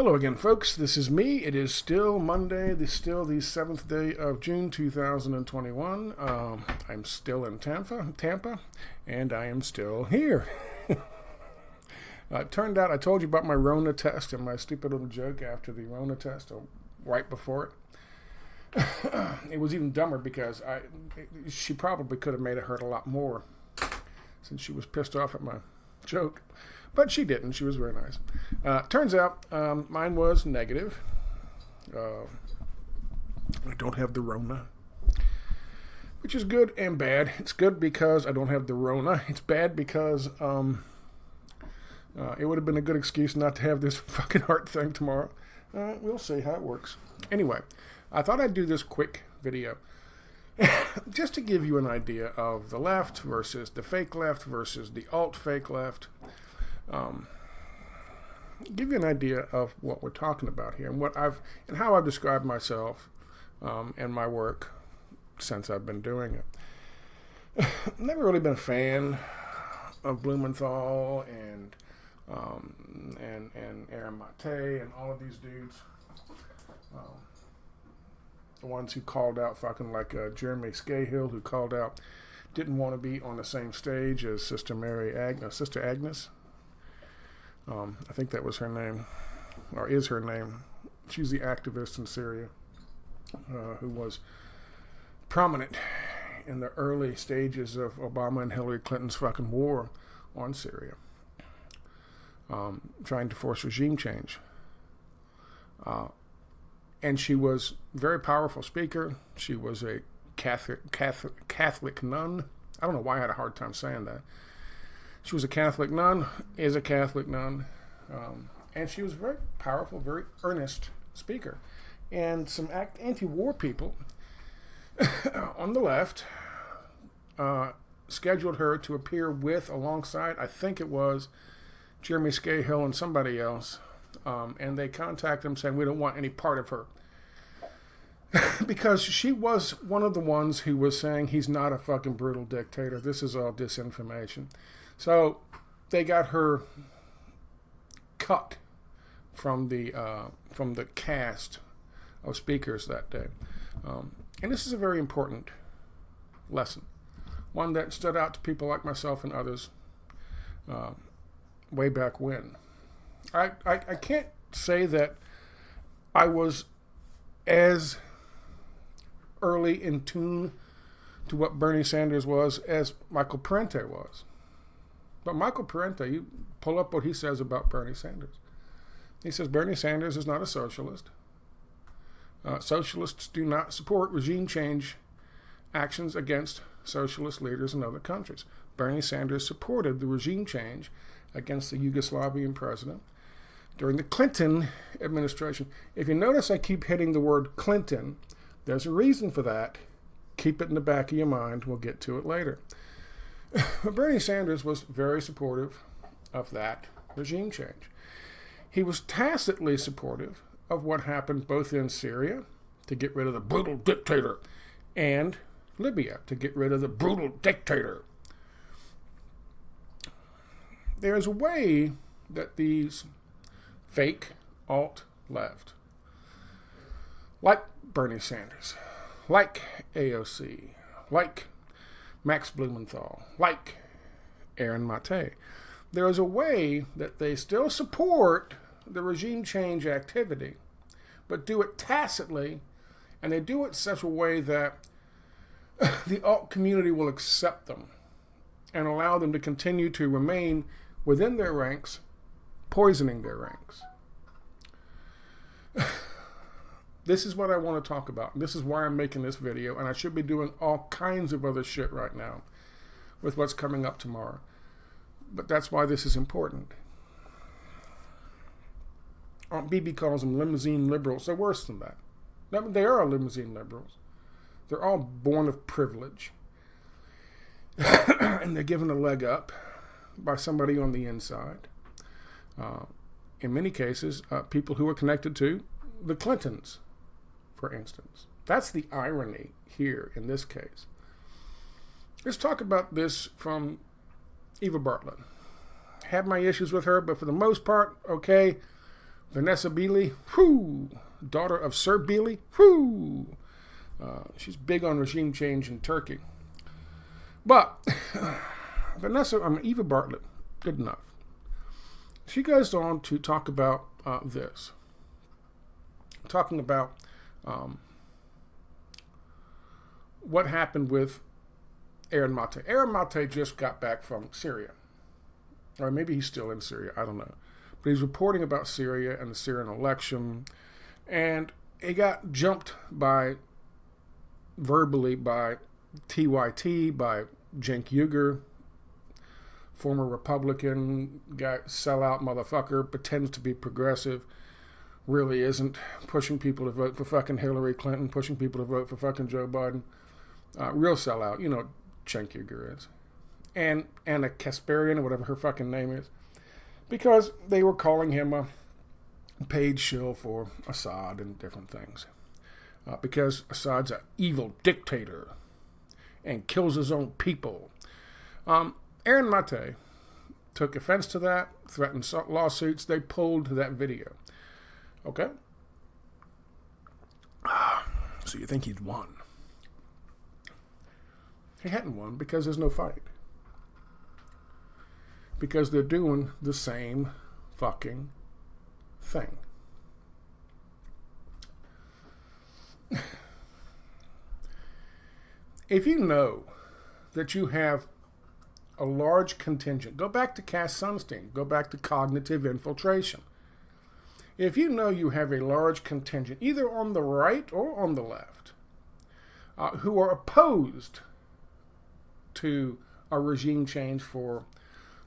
Hello again, folks. This is me. It is still Monday, the 7th day of June 2021. I'm still in Tampa, and I am still here. It turned out I told you about my Rona test and my stupid little joke after the Rona test, or right before it. It was even dumber because she probably could have made it hurt a lot more since she was pissed off at my joke. But she didn't. She was very nice. Turns out mine was negative. I don't have the Rona, which is good and bad. It's good because I don't have the Rona. It's bad because it would have been a good excuse not to have this fucking heart thing tomorrow. We'll see how it works. Anyway, I thought I'd do this quick video just to give you an idea of the left versus the fake left versus the alt-fake left. Give you an idea of what we're talking about here and how I've described myself and my work since I've been doing it. Never really been a fan of Blumenthal and Aaron Maté and all of these dudes. The ones who called out fucking like Jeremy Scahill, who called out, didn't want to be on the same stage as Sister Agnes. I think that was her name, or is her name. She's the activist in Syria who was prominent in the early stages of Obama and Hillary Clinton's fucking war on Syria, trying to force regime change. And she was a very powerful speaker. She was a Catholic nun. I don't know why I had a hard time saying that. She was a Catholic nun, is a Catholic nun, and she was a very powerful, very earnest speaker. And some anti-war people on the left scheduled her to appear alongside, I think it was Jeremy Scahill and somebody else, and they contacted them saying, we don't want any part of her. Because she was one of the ones who was saying he's not a fucking brutal dictator. This is all disinformation. So they got her cut from the cast of speakers that day. And this is a very important lesson, one that stood out to people like myself and others way back when. I can't say that I was as early in tune to what Bernie Sanders was as Michael Parente was. But Michael Parente, you pull up what he says about Bernie Sanders. He says Bernie Sanders is not a socialist. Socialists do not support regime change actions against socialist leaders in other countries. Bernie Sanders supported the regime change against the Yugoslavian president during the Clinton administration. If you notice I keep hitting the word Clinton, there's a reason for that. Keep it in the back of your mind. We'll get to it later. But Bernie Sanders was very supportive of that regime change. He was tacitly supportive of what happened both in Syria to get rid of the brutal dictator and Libya to get rid of the brutal dictator. There's a way that these fake alt-left, like Bernie Sanders, like AOC, like Max Blumenthal, like Aaron Maté, there is a way that they still support the regime change activity, but do it tacitly, and they do it in such a way that the alt community will accept them and allow them to continue to remain within their ranks, poisoning their ranks. This is what I want to talk about. This is why I'm making this video, and I should be doing all kinds of other shit right now with what's coming up tomorrow. But that's why this is important. Aunt Bibi calls them limousine liberals. They're worse than that. They are limousine liberals. They're all born of privilege. And they're given a leg up by somebody on the inside. In many cases, people who are connected to the Clintons, for instance. That's the irony here in this case. Let's talk about this from Eva Bartlett. Had my issues with her, but for the most part, okay, Vanessa Beeley, whoo, daughter of Sir Beeley, whoo. She's big on regime change in Turkey. But Eva Bartlett, good enough. She goes on to talk about this. Talking about what happened with Aaron Maté. Aaron Maté just got back from Syria. Or maybe he's still in Syria, I don't know. But he's reporting about Syria and the Syrian election. And he got jumped verbally by TYT, by Cenk Uygur, former Republican guy, sellout motherfucker, pretends to be progressive, really isn't, pushing people to vote for fucking Hillary Clinton, pushing people to vote for fucking Joe Biden. Real sellout, you know what Cenk Uygur is. And Anna Kasparian, or whatever her fucking name is, because they were calling him a paid shill for Assad and different things. Because Assad's an evil dictator and kills his own people. Aaron Maté took offense to that, threatened lawsuits. They pulled that video. Okay? So you think he'd won. He hadn't won because there's no fight. Because they're doing the same fucking thing. If you know that you have a large contingent, go back to Cass Sunstein, go back to cognitive infiltration. If you know you have a large contingent, either on the right or on the left, who are opposed to a regime change for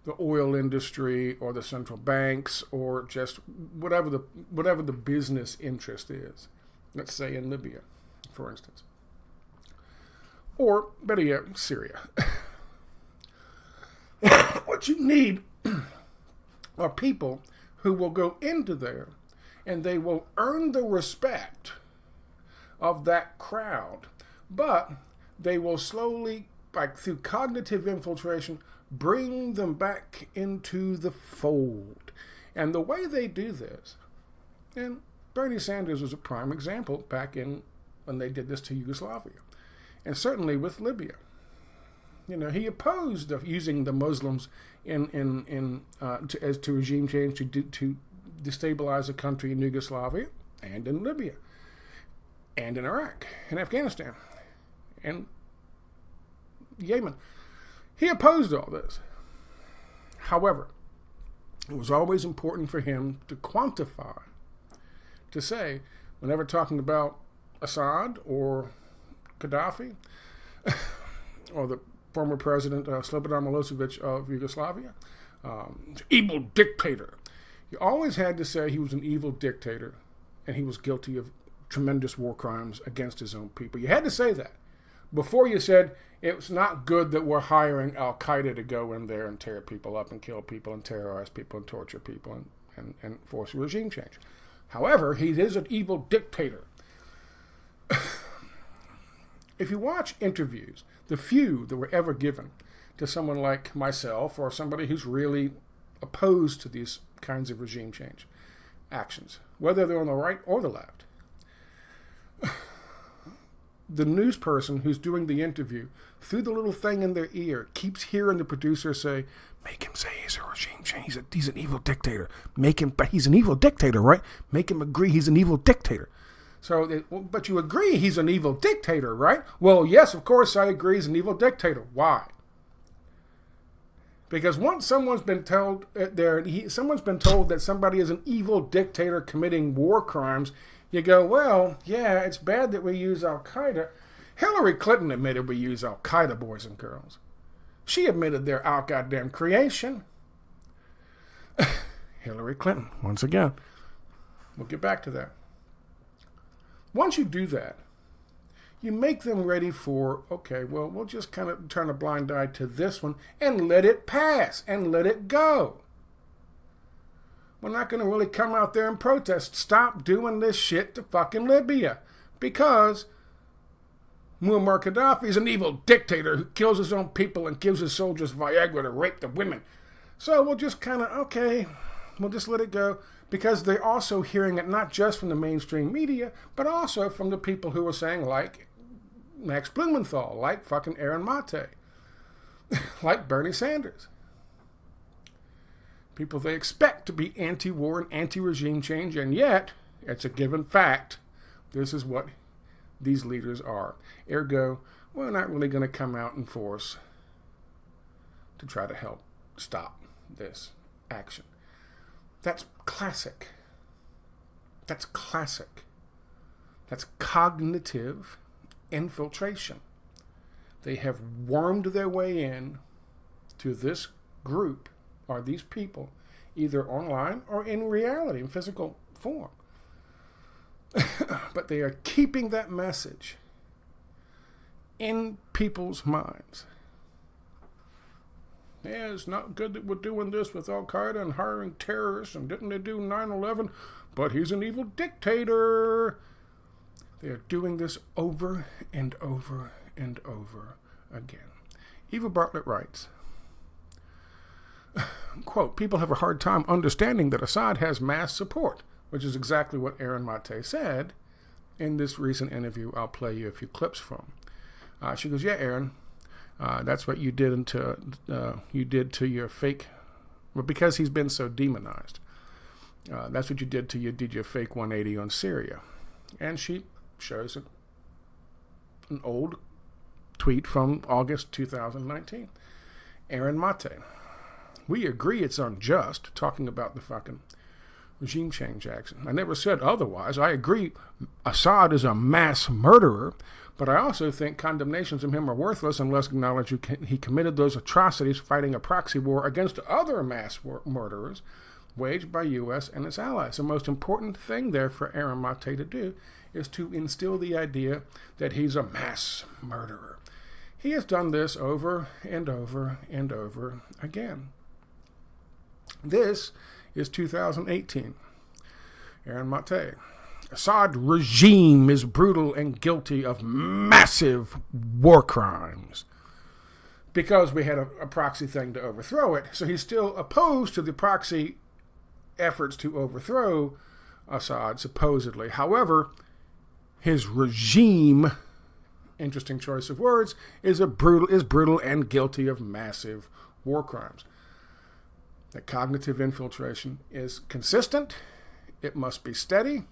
the oil industry or the central banks or just whatever the business interest is, let's say in Libya, for instance. Or, better yet, Syria. What you need are people who will go into there and they will earn the respect of that crowd, but they will slowly, like through cognitive infiltration, bring them back into the fold. And the way they do this, and Bernie Sanders was a prime example back in when they did this to Yugoslavia. And certainly with Libya. You know, he opposed using the Muslims to regime change to destabilize a country in Yugoslavia and in Libya and in Iraq and Afghanistan and Yemen. He opposed all this. However, it was always important for him to quantify, to say, whenever talking about Assad or Gaddafi, or the former president Slobodan Milosevic of Yugoslavia, evil dictator. You always had to say he was an evil dictator and he was guilty of tremendous war crimes against his own people. You had to say that before you said it's not good that we're hiring Al-Qaeda to go in there and tear people up and kill people and terrorize people and torture people and force regime change. However, he is an evil dictator. If you watch interviews, the few that were ever given to someone like myself or somebody who's really opposed to these kinds of regime change actions, whether they're on the right or the left, the news person who's doing the interview, through the little thing in their ear, keeps hearing the producer say, make him say he's a regime change, he's an evil dictator. But he's an evil dictator, right? Make him agree he's an evil dictator. So, but you agree he's an evil dictator, right? Well, yes, of course I agree he's an evil dictator. Why? Because once someone's been told that somebody is an evil dictator committing war crimes, you go, well, yeah, it's bad that we use Al-Qaeda. Hillary Clinton admitted we use Al-Qaeda, boys and girls. She admitted they're our goddamn creation. Hillary Clinton, once again. We'll get back to that. Once you do that, you make them ready for, okay, well, we'll just kind of turn a blind eye to this one and let it pass and let it go. We're not going to really come out there and protest. Stop doing this shit to fucking Libya. Because Muammar Gaddafi is an evil dictator who kills his own people and gives his soldiers Viagra to rape the women. So we'll just kind of, okay, we'll just let it go, because they're also hearing it not just from the mainstream media, but also from the people who are saying, like Max Blumenthal, like fucking Aaron Maté, like Bernie Sanders. People they expect to be anti-war and anti-regime change, and yet, it's a given fact, this is what these leaders are. Ergo, we're not really going to come out in force to try to help stop this action. That's classic. That's classic. That's cognitive infiltration. They have wormed their way in to this group or these people, either online or in reality, in physical form. But they are keeping that message in people's minds. Yeah, it's not good that we're doing this with Al-Qaeda and hiring terrorists, and didn't they do 9/11? But he's an evil dictator. They are doing this over and over and over again. Eva Bartlett writes, quote, people have a hard time understanding that Assad has mass support, which is exactly what Aaron Maté said in this recent interview I'll play you a few clips from. She goes, yeah, Aaron, that's what you did to your fake, well, because he's been so demonized. That's what you did your fake 180 on Syria. And she shows an old tweet from August 2019. Aaron Maté, we agree it's unjust, talking about the fucking regime change action. I never said otherwise. I agree Assad is a mass murderer, but I also think condemnations of him are worthless unless acknowledged he committed those atrocities fighting a proxy war against other mass murderers waged by U.S. and its allies. The most important thing there for Aaron Maté to do is to instill the idea that he's a mass murderer. He has done this over and over and over again. This is 2018. Aaron Maté. Assad regime is brutal and guilty of massive war crimes. Because we had a proxy thing to overthrow it, so he's still opposed to the proxy efforts to overthrow Assad, supposedly. However, his regime, interesting choice of words, is brutal and guilty of massive war crimes. The cognitive infiltration is consistent, it must be steady,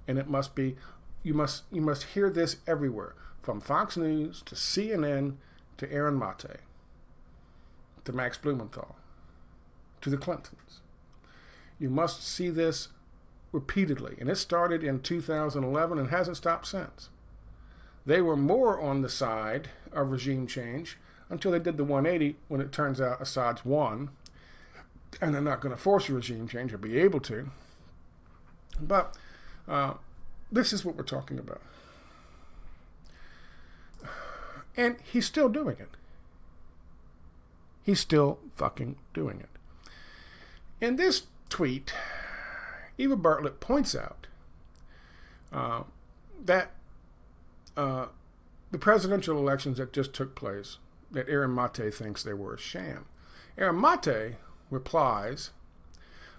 and it must be, you must hear this everywhere, from Fox News to CNN to Aaron Maté, to Max Blumenthal, to the Clintons. You must see this repeatedly, and it started in 2011 and hasn't stopped since. They were more on the side of regime change until they did the 180, when it turns out Assad's won, and they're not going to force a regime change or be able to. But this is what we're talking about. And he's still doing it. He's still fucking doing it. In this tweet, Eva Bartlett points out that the presidential elections that just took place, that Aaron Maté thinks they were a sham. Aaron Maté replies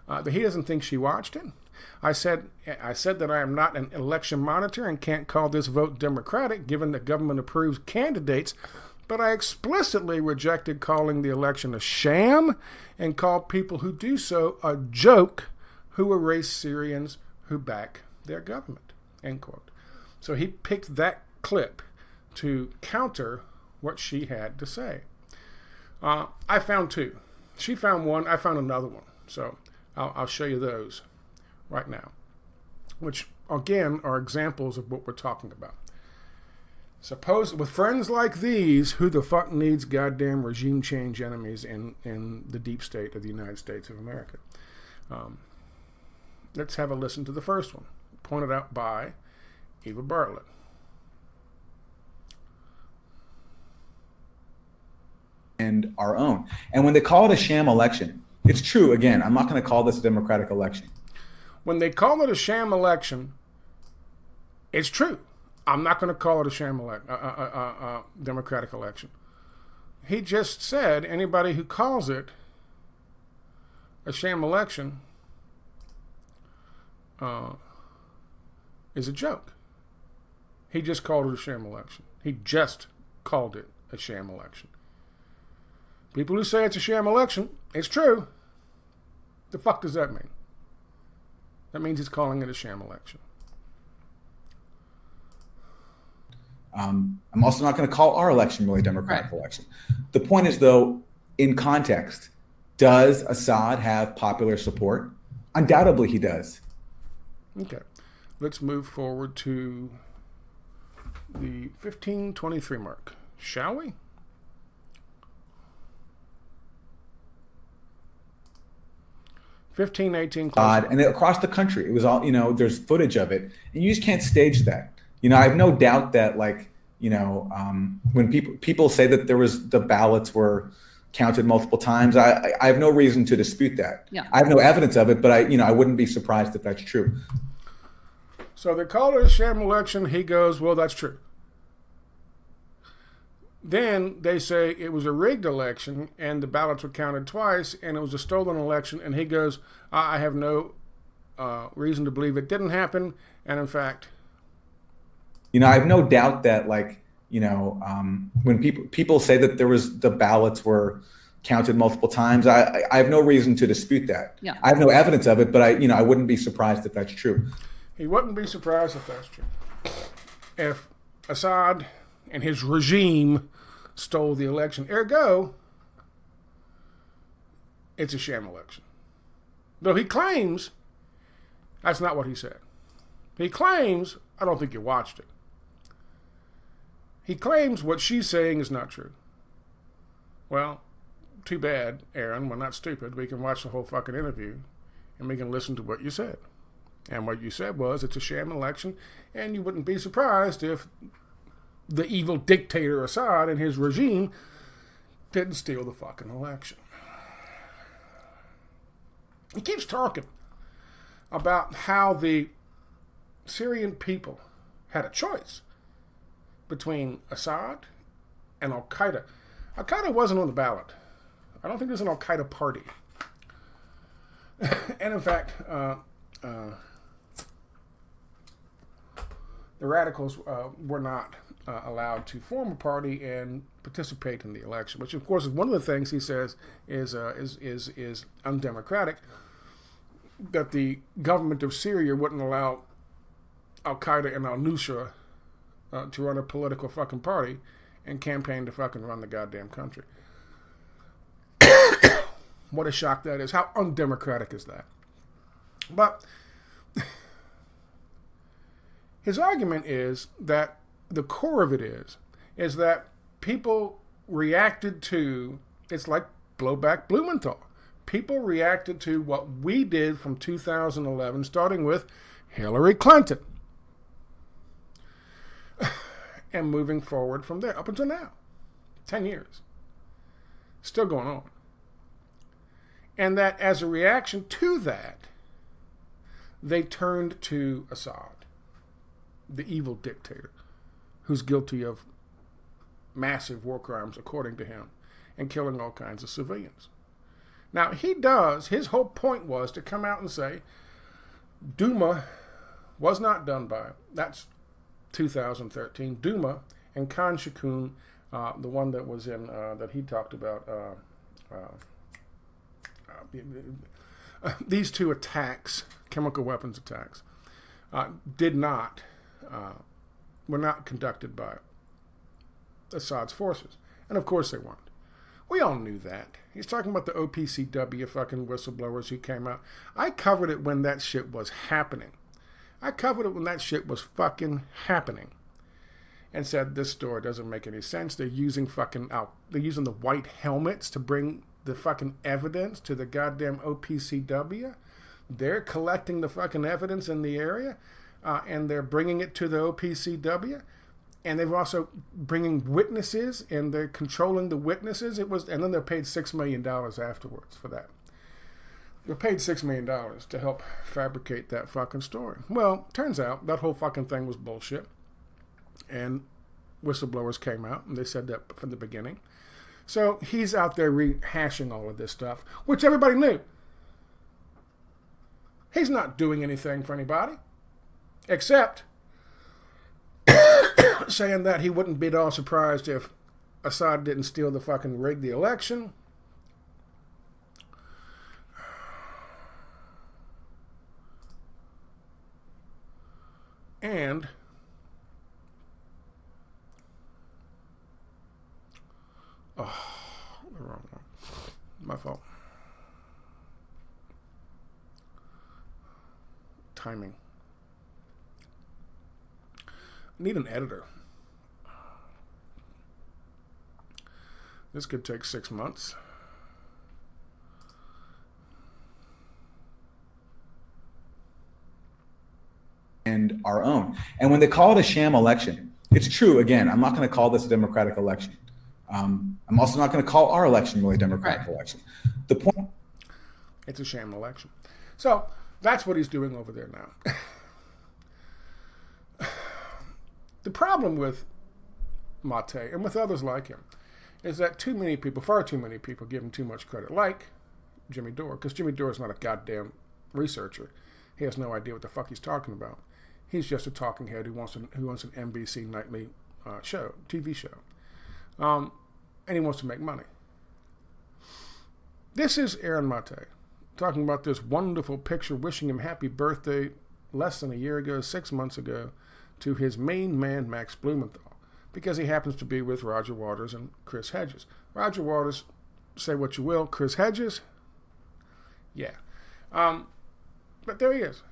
that he doesn't think she watched it. I said that I am not an election monitor and can't call this vote democratic given that government approves candidates, but I explicitly rejected calling the election a sham and called people who do so a joke who erase Syrians who back their government, end quote. So he picked that clip to counter what she had to say. I found two. She found one, I found another one. So I'll show you those right now, which again are examples of what we're talking about. Suppose with friends like these, who the fuck needs goddamn regime change enemies in the deep state of the United States of America? Let's have a listen to the first one, pointed out by Eva Bartlett. And our own. And when they call it a sham election, it's true. Again, I'm not going to call this a democratic election. When they call it a sham election, it's true. I'm not going to call it a sham democratic election. He just said anybody who calls it a sham election is a joke. He just called it a sham election. He just called it a sham election. People who say it's a sham election, it's true. The fuck does that mean? That means he's calling it a sham election. I'm also not going to call our election really a democratic election. The point is, though, in context, does Assad have popular support? Undoubtedly he does. Okay. Let's move forward to the 1523 mark, shall we? And across the country, it was all, there's footage of it, and you just can't stage that. I have no doubt that, when people say that the ballots were counted multiple times, I have no reason to dispute that. Yeah. I have no evidence of it, but I wouldn't be surprised if that's true. So they call it a sham election. He goes, well, that's true. Then they say it was a rigged election and the ballots were counted twice and it was a stolen election. And he goes, I have no reason to believe it didn't happen. And in fact, I have no doubt that, when people say that the ballots were counted multiple times, I have no reason to dispute that. Yeah. I have no evidence of it, but I wouldn't be surprised if that's true. He wouldn't be surprised if that's true. If Assad and his regime stole the election, ergo, it's a sham election. Though he claims that's not what he said. He claims, I don't think you watched it. He claims what she's saying is not true. Well, too bad, Aaron. We're not stupid. We can watch the whole fucking interview and we can listen to what you said. And what you said was it's a sham election, and you wouldn't be surprised if the evil dictator Assad and his regime didn't steal the fucking election. He keeps talking about how the Syrian people had a choice between Assad and Al-Qaeda. Al-Qaeda wasn't on the ballot. I don't think there's an Al-Qaeda party. And in fact, the radicals were not allowed to form a party and participate in the election, which of course is one of the things he says is undemocratic. That the government of Syria wouldn't allow Al-Qaeda and Al-Nusra to run a political fucking party and campaign to fucking run the goddamn country. What a shock that is. How undemocratic is that? But his argument is that the core of it is that people reacted to, it's like blowback Blumenthal. People reacted to what we did from 2011, starting with Hillary Clinton. And moving forward from there, up until now. 10 years. Still going on. And that as a reaction to that, they turned to Assad, the evil dictator, who's guilty of massive war crimes, according to him, and killing all kinds of civilians. Now, his whole point was to come out and say, Duma was not done by, that's 2013, Duma and Khan Shikun, the one that was in, that he talked about, these two attacks, chemical weapons attacks, were not conducted by Assad's forces. And of course they weren't. We all knew that. He's talking about the OPCW fucking whistleblowers who came out. I covered it when that shit was happening. I covered it when that shit was fucking happening. And said this story doesn't make any sense. They're using the white helmets to bring the fucking evidence to the goddamn OPCW. They're collecting the fucking evidence in the area, and they're bringing it to the OPCW. And they've also bringing witnesses, and they're controlling the witnesses. And then they're paid $6 million afterwards for that. They're paid $6 million to help fabricate that fucking story. Well, turns out that whole fucking thing was bullshit. And whistleblowers came out, and they said that from the beginning. So he's out there rehashing all of this stuff, which everybody knew. He's not doing anything for anybody, except saying that he wouldn't be at all surprised if Assad didn't steal the fucking rig the election. And the wrong one. My fault. Timing. I need an editor. This could take 6 months. And our own. And when they call it a sham election, it's true. Again, I'm not going to call this a democratic election. I'm also not going to call our election really a democratic election. The point. It's a sham election. So that's what he's doing over there now. The problem with Maté and with others like him is that too many people, far too many people, give him too much credit, like Jimmy Dore, because Jimmy Dore is not a goddamn researcher. He has no idea what the fuck he's talking about. He's just a talking head who wants an NBC nightly TV show. And he wants to make money. This is Aaron Maté talking about this wonderful picture, wishing him happy birthday less than a year ago, 6 months ago, to his main man, Max Blumenthal, because he happens to be with Roger Waters and Chris Hedges. Roger Waters, say what you will. Chris Hedges, yeah. But there he is.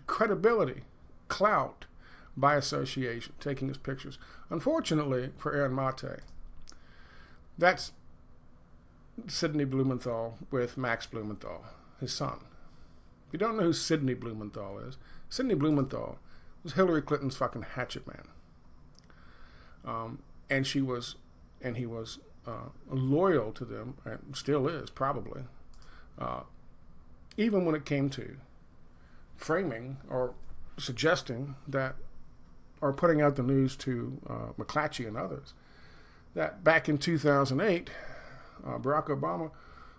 Credibility, clout, by association, taking his pictures. Unfortunately for Aaron Maté, that's Sidney Blumenthal with Max Blumenthal, his son. If you don't know who Sidney Blumenthal is, Sidney Blumenthal was Hillary Clinton's fucking hatchet man. And he was loyal to them, and still is, probably. Even when it came to framing or suggesting that, or putting out the news to McClatchy and others, that back in 2008, Barack Obama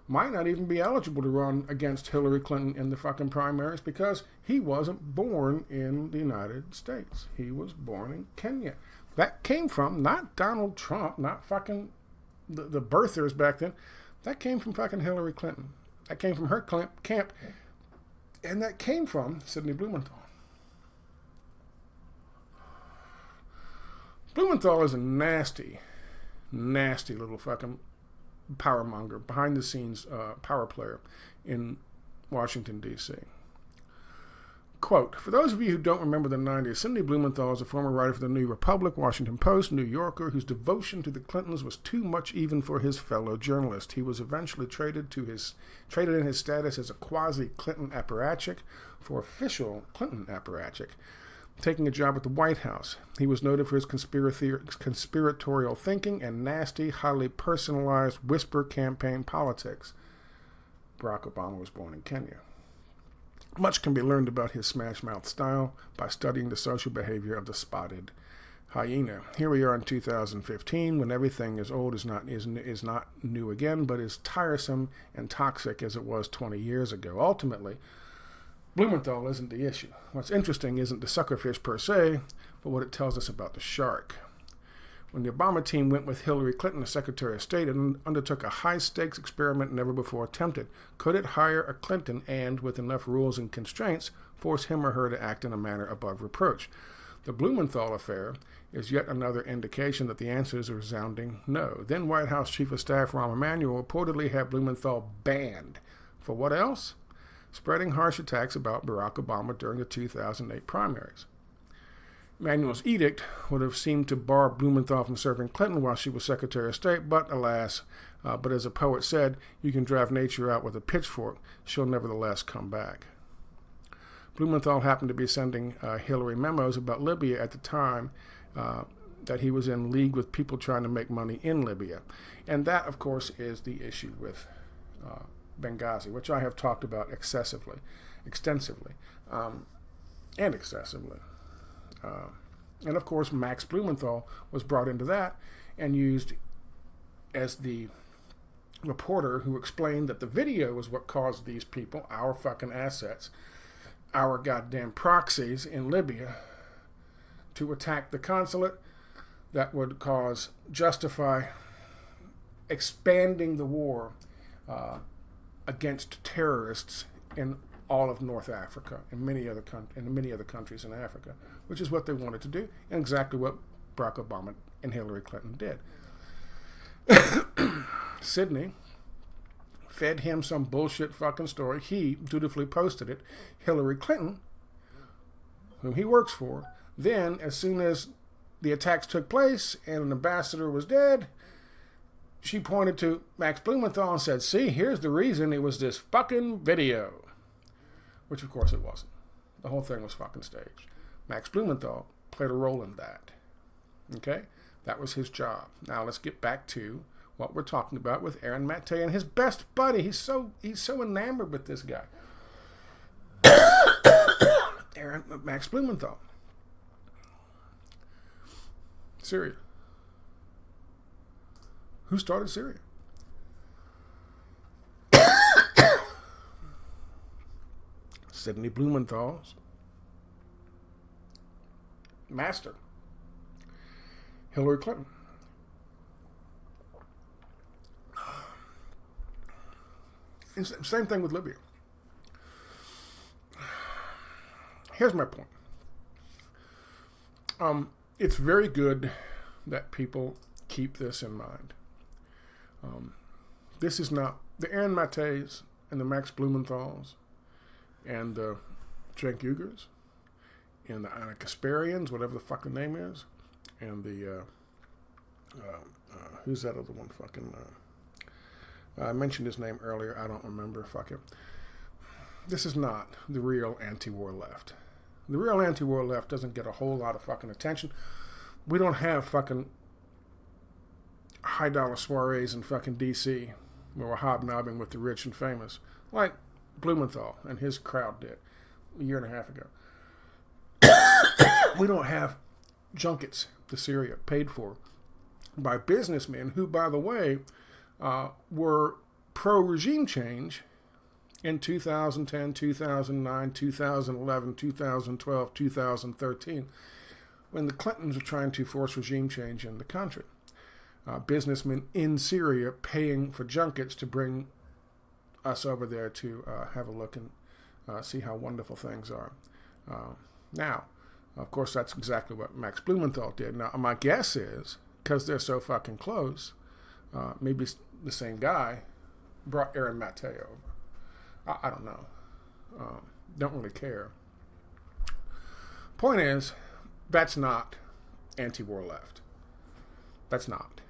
might not even be eligible to run against Hillary Clinton in the fucking primaries because he wasn't born in the United States. He was born in Kenya. That came from not Donald Trump, not fucking the birthers back then. That came from fucking Hillary Clinton. That came from her camp. And that came from Sidney Blumenthal. Blumenthal is a nasty, nasty little fucking power monger, behind the scenes power player in Washington, D.C. Quote, for those of you who don't remember the 90s, Sidney Blumenthal is a former writer for the New Republic, Washington Post, New Yorker, whose devotion to the Clintons was too much even for his fellow journalist. He was eventually traded in his status as a quasi-Clinton apparatchik for official Clinton apparatchik, taking a job at the White House. He was noted for his conspiratorial thinking and nasty, highly personalized whisper campaign politics. Barack Obama was born in Kenya. Much can be learned about his smash-mouth style by studying the social behavior of the spotted hyena. Here we are in 2015, when everything is old is not new again, but is tiresome and toxic as it was 20 years ago. Ultimately, Blumenthal isn't the issue. What's interesting isn't the suckerfish per se, but what it tells us about the shark. When the Obama team went with Hillary Clinton as Secretary of State and undertook a high-stakes experiment never before attempted, could it hire a Clinton and, with enough rules and constraints, force him or her to act in a manner above reproach? The Blumenthal affair is yet another indication that the answer is a resounding no. Then White House Chief of Staff Rahm Emanuel reportedly had Blumenthal banned. For what else? Spreading harsh attacks about Barack Obama during the 2008 primaries. Emanuel's edict would have seemed to bar Blumenthal from serving Clinton while she was Secretary of State, but alas, but as a poet said, you can drive nature out with a pitchfork, she'll nevertheless come back. Blumenthal happened to be sending Hillary memos about Libya at the time that he was in league with people trying to make money in Libya. And that, of course, is the issue with Benghazi, which I have talked about extensively. And of course, Max Blumenthal was brought into that and used as the reporter who explained that the video was what caused these people, our fucking assets, our goddamn proxies in Libya, to attack the consulate, that would justify expanding the war against terrorists in all of North Africa and many other countries in Africa, which is what they wanted to do, and exactly what Barack Obama and Hillary Clinton did. Sydney fed him some bullshit fucking story. He dutifully posted it. Hillary Clinton, whom he works for, then, as soon as the attacks took place and an ambassador was dead, she pointed to Max Blumenthal and said, see, here's the reason it was this fucking video. Which, of course, it wasn't. The whole thing was fucking staged. Max Blumenthal played a role in that. Okay? That was his job. Now, let's get back to what we're talking about with Aaron Maté and his best buddy. He's so enamored with this guy. Max Blumenthal. Syria. Who started Syria? Sidney Blumenthal's master, Hillary Clinton. And same thing with Libya. Here's my point. It's very good that people keep this in mind. This is not the Aaron Matés and the Max Blumenthals and the Cenk Uygurs and the Ana Kasparians, whatever the fucking name is, and the who's that other one? Fucking I mentioned his name earlier. I don't remember. Fuck it. This is not the real anti-war left. The real anti-war left doesn't get a whole lot of fucking attention. We don't have fucking high-dollar soirees in fucking D.C. where we're hobnobbing with the rich and famous, like Blumenthal and his crowd did a year and a half ago. We don't have junkets to Syria paid for by businessmen who, by the way, were pro-regime change in 2010, 2009, 2011, 2012, 2013, when the Clintons were trying to force regime change in the country. Businessmen in Syria paying for junkets to bring us over there to have a look and see how wonderful things are. Now, of course, that's exactly what Max Blumenthal did. Now, my guess is, because they're so fucking close, maybe the same guy brought Aaron Maté over. I don't know. Don't really care. Point is, that's not anti-war left. That's not.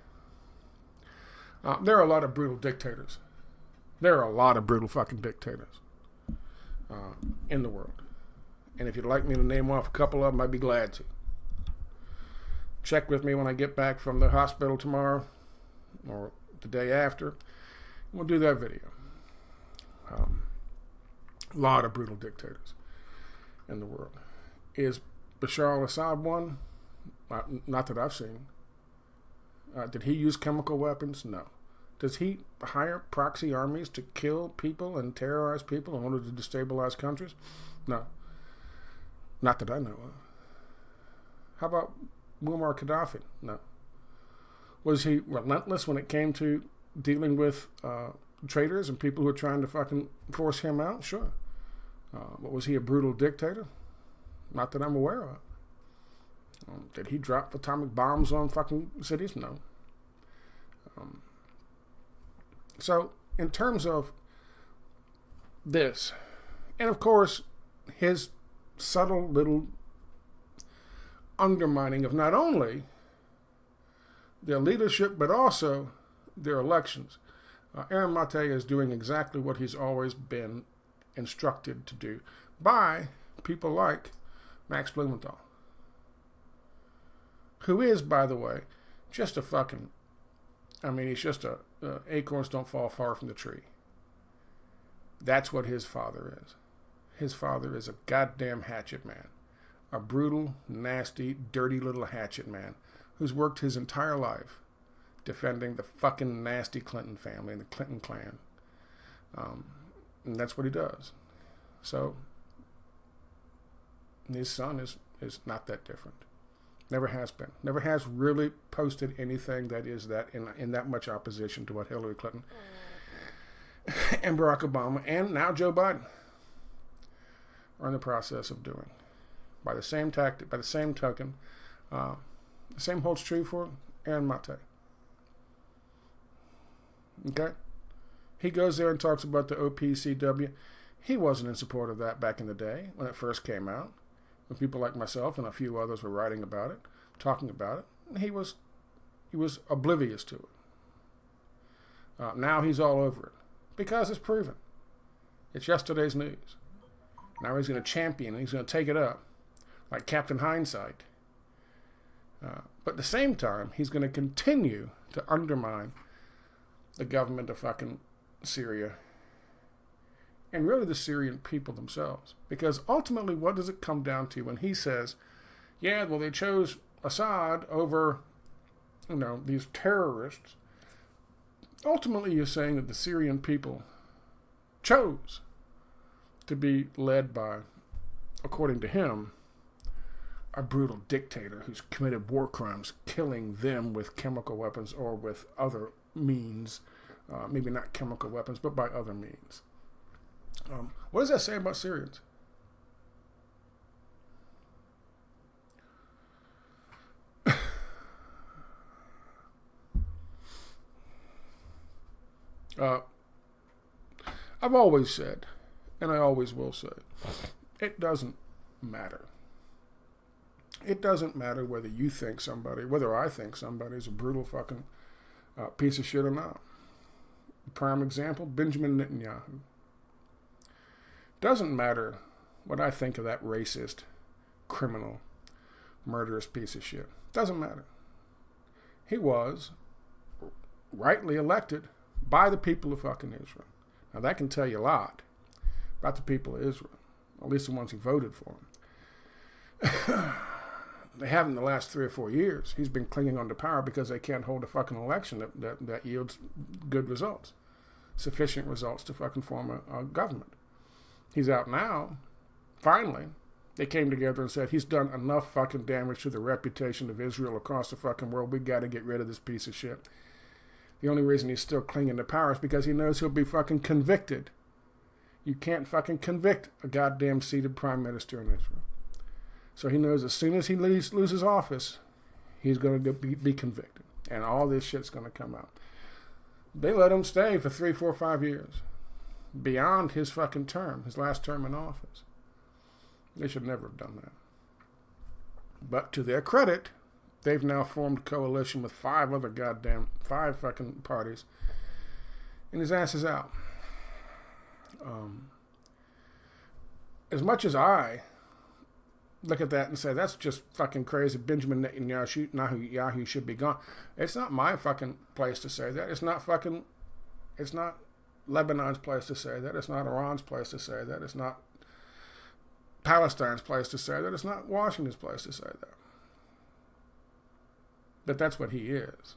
There are a lot of brutal dictators. There are a lot of brutal fucking dictators in the world. And if you'd like me to name off a couple of them, I'd be glad to. Check with me when I get back from the hospital tomorrow or the day after. We'll do that video. A lot of brutal dictators in the world. Is Bashar al-Assad one? Not that I've seen. Did he use chemical weapons? No. Does he hire proxy armies to kill people and terrorize people in order to destabilize countries? No. Not that I know of. How about Muammar Gaddafi? No. Was he relentless when it came to dealing with traitors and people who were trying to fucking force him out? Sure. But was he a brutal dictator? Not that I'm aware of. Did he drop atomic bombs on fucking cities? No. So, in terms of this, and of course, his subtle little undermining of not only their leadership, but also their elections. Aaron Maté is doing exactly what he's always been instructed to do by people like Max Blumenthal, who is, by the way, just a fucking, he's just acorns don't fall far from the tree. That's what his father is. His father is a goddamn hatchet man. A brutal, nasty, dirty little hatchet man who's worked his entire life defending the fucking nasty Clinton family and the Clinton clan. And that's what he does. So his son is not that different. Never has been. Never has really posted anything that is that in that much opposition to what Hillary Clinton and Barack Obama and now Joe Biden are in the process of doing. By the same tactic, by the same token, the same holds true for Aaron Maté. Okay? He goes there and talks about the OPCW. He wasn't in support of that back in the day when it first came out. When people like myself and a few others were writing about it, talking about it, and he was oblivious to it. Now he's all over it because it's proven. It's yesterday's news. Now he's going to champion and he's going to take it up like Captain Hindsight. But at the same time, he's going to continue to undermine the government of fucking Syria and really the Syrian people themselves. Because ultimately, what does it come down to when he says, yeah, well, they chose Assad over, these terrorists. Ultimately, you're saying that the Syrian people chose to be led by, according to him, a brutal dictator who's committed war crimes, killing them with chemical weapons or with other means, maybe not chemical weapons, but by other means. What does that say about Syrians? I've always said, and I always will say, it doesn't matter. It doesn't matter whether you think somebody, whether I think somebody's a brutal fucking piece of shit or not. Prime example, Benjamin Netanyahu. Doesn't matter what I think of that racist, criminal, murderous piece of shit. Doesn't matter. He was rightly elected by the people of fucking Israel. Now that can tell you a lot about the people of Israel, at least the ones who voted for him. They haven't in the last 3 or 4 years. He's been clinging on to power because they can't hold a fucking election that yields good results, sufficient results to fucking form a government. He's out now. Finally, they came together and said, he's done enough fucking damage to the reputation of Israel across the fucking world. We got to get rid of this piece of shit. The only reason he's still clinging to power is because he knows he'll be fucking convicted. You can't fucking convict a goddamn seated prime minister in Israel. So he knows as soon as he loses office, he's going to be convicted. And all this shit's going to come out. They let him stay for 3, 4, 5 years. Beyond his fucking term, his last term in office. They should never have done that. But to their credit, they've now formed a coalition with 5 fucking parties. And his ass is out. As much as I look at that and say, that's just fucking crazy, Benjamin Netanyahu should be gone. It's not my fucking place to say that. It's not Lebanon's place to say that. It's not Iran's place to say that. It's not Palestine's place to say that. It's not Washington's place to say that. But that's what he is.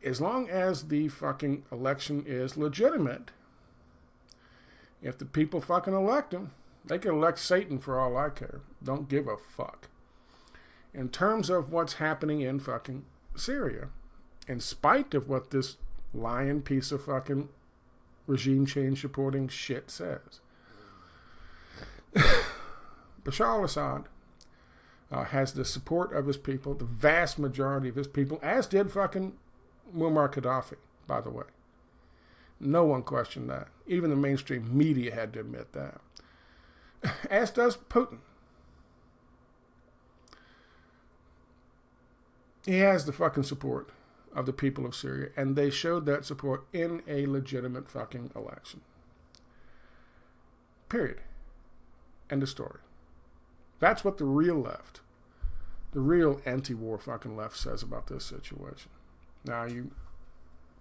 As long as the fucking election is legitimate, if the people fucking elect him, they can elect Satan for all I care. Don't give a fuck. In terms of what's happening in fucking Syria, in spite of what this lying piece of fucking regime change supporting shit says, Bashar al-Assad has the support of his people, the vast majority of his people, as did fucking Muammar Gaddafi, by the way. No one questioned that. Even the mainstream media had to admit that. As does Putin. He has the fucking support of the people of Syria, and they showed that support in a legitimate fucking election. Period. End of story. That's what the real left, the real anti-war fucking left says about this situation. Now, you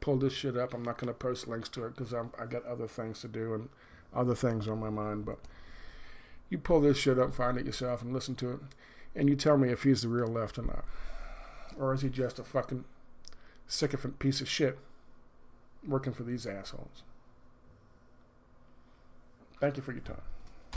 pull this shit up. I'm not going to post links to it because I got other things to do and other things on my mind, but you pull this shit up, find it yourself, and listen to it, and you tell me if he's the real left or not. Or is he just a fucking sycophant piece of shit working for these assholes? Thank you for your time.